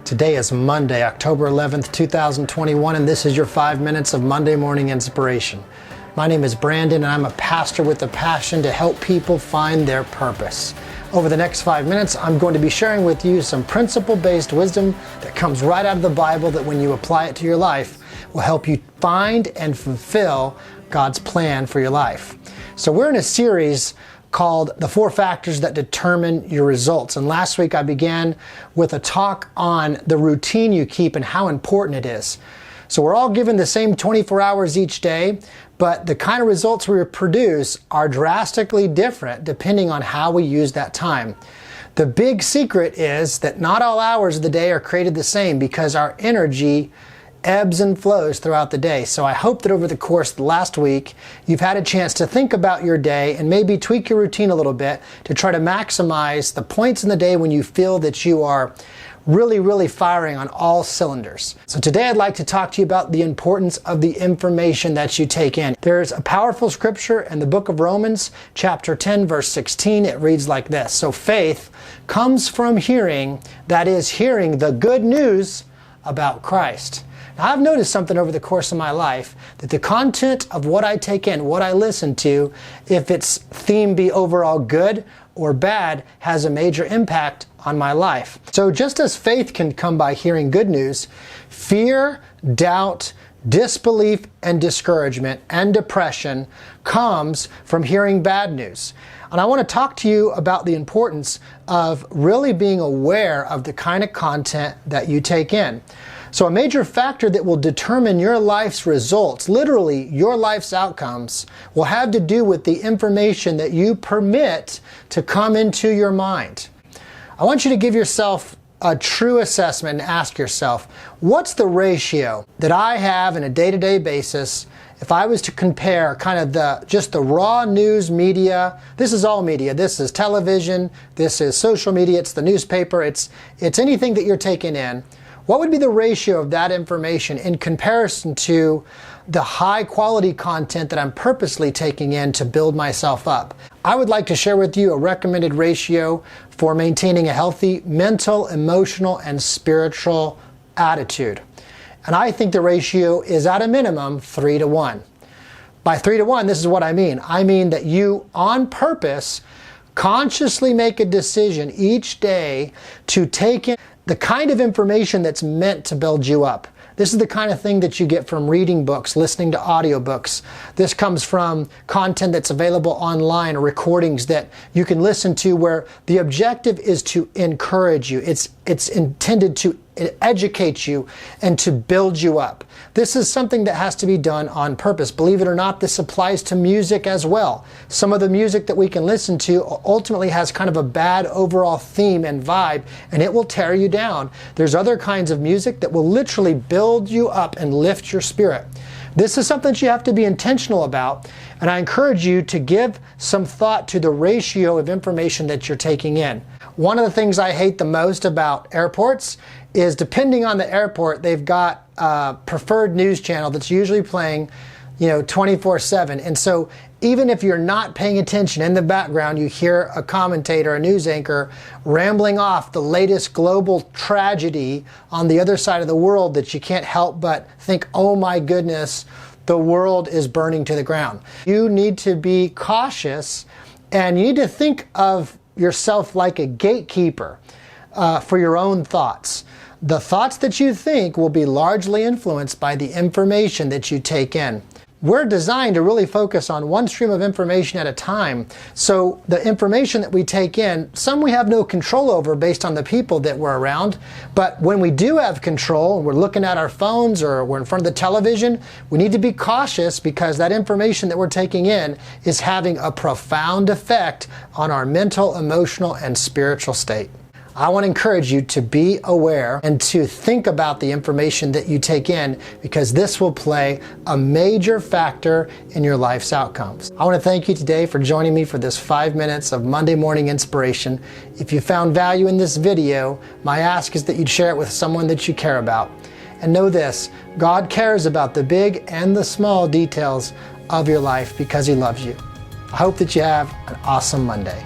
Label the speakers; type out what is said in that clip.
Speaker 1: Today is Monday, October 11th, 2021, and this is your 5 minutes of Monday morning inspiration. My name is Brandon, and I'm a pastor with a passion to help people find their purpose. Over the next 5 minutes, I'm going to be sharing with you some principle-based wisdom that comes right out of the Bible that when you apply it to your life, will help you find and fulfill God's plan for your life. So we're in a series called The 4 Factors That Determine Your Results. And last week I began with a talk on the routine you keep and how important it is. So we're all given the same 24 hours each day, but the kind of results we produce are drastically different depending on how we use that time. The big secret is that not all hours of the day are created the same because our energy ebbs and flows throughout the day. So I hope that over the course of the last week, you've had a chance to think about your day and maybe tweak your routine a little bit to try to maximize the points in the day when you feel that you are really firing on all cylinders. So today I'd like to talk to you about the importance of the information that you take in. There's a powerful scripture in the book of Romans, chapter 10, verse 16. It reads like this: "So faith comes from hearing, that is, hearing the good news about Christ." Now, I've noticed something over the course of my life, that the content of what I take in, what I listen to, if its theme be overall good or bad, has a major impact on my life. So just as faith can come by hearing good news, fear, doubt, disbelief, and discouragement and depression comes from hearing bad news. And I want to talk to you about the importance of really being aware of the kind of content that you take in. So a major factor that will determine your life's results, literally your life's outcomes, will have to do with the information that you permit to come into your mind. I want you to give yourself a true assessment and ask yourself, what's the ratio that I have on a day-to-day basis if I was to compare kind of just the raw news media? This is all media. This is television, this is social media, it's the newspaper, it's anything that you're taking in. What would be the ratio of that information in comparison to the high quality content that I'm purposely taking in to build myself up? I would like to share with you a recommended ratio for maintaining a healthy mental, emotional, and spiritual attitude. And I think the ratio is at a minimum 3 to 1. By 3 to 1, this is what I mean. I mean that you, on purpose, consciously make a decision each day to take in the kind of information that's meant to build you up. This is the kind of thing that you get from reading books, listening to audiobooks. This comes from content that's available online, or recordings that you can listen to where the objective is to encourage you. It's intended to educate you and to build you up. This is something that has to be done on purpose. Believe it or not, this applies to music as well. Some of the music that we can listen to ultimately has kind of a bad overall theme and vibe, and it will tear you down. There's other kinds of music that will literally build you up and lift your spirit. This is something that you have to be intentional about, and I encourage you to give some thought to the ratio of information that you're taking in. One of the things I hate the most about airports is, depending on the airport, they've got a preferred news channel that's usually playing 24/7. And so even if you're not paying attention, in the background you hear a commentator, a news anchor, rambling off the latest global tragedy on the other side of the world that you can't help but think, oh my goodness, the world is burning to the ground. You need to be cautious, and you need to think of yourself like a gatekeeper for your own thoughts. The thoughts that you think will be largely influenced by the information that you take in. We're designed to really focus on one stream of information at a time. So the information that we take in, some we have no control over based on the people that we're around. But when we do have control, and we're looking at our phones or we're in front of the television, we need to be cautious because that information that we're taking in is having a profound effect on our mental, emotional, and spiritual state. I want to encourage you to be aware and to think about the information that you take in, because this will play a major factor in your life's outcomes. I want to thank you today for joining me for this 5 minutes of Monday morning inspiration. If you found value in this video, my ask is that you'd share it with someone that you care about. And know this: God cares about the big and the small details of your life because He loves you. I hope that you have an awesome Monday.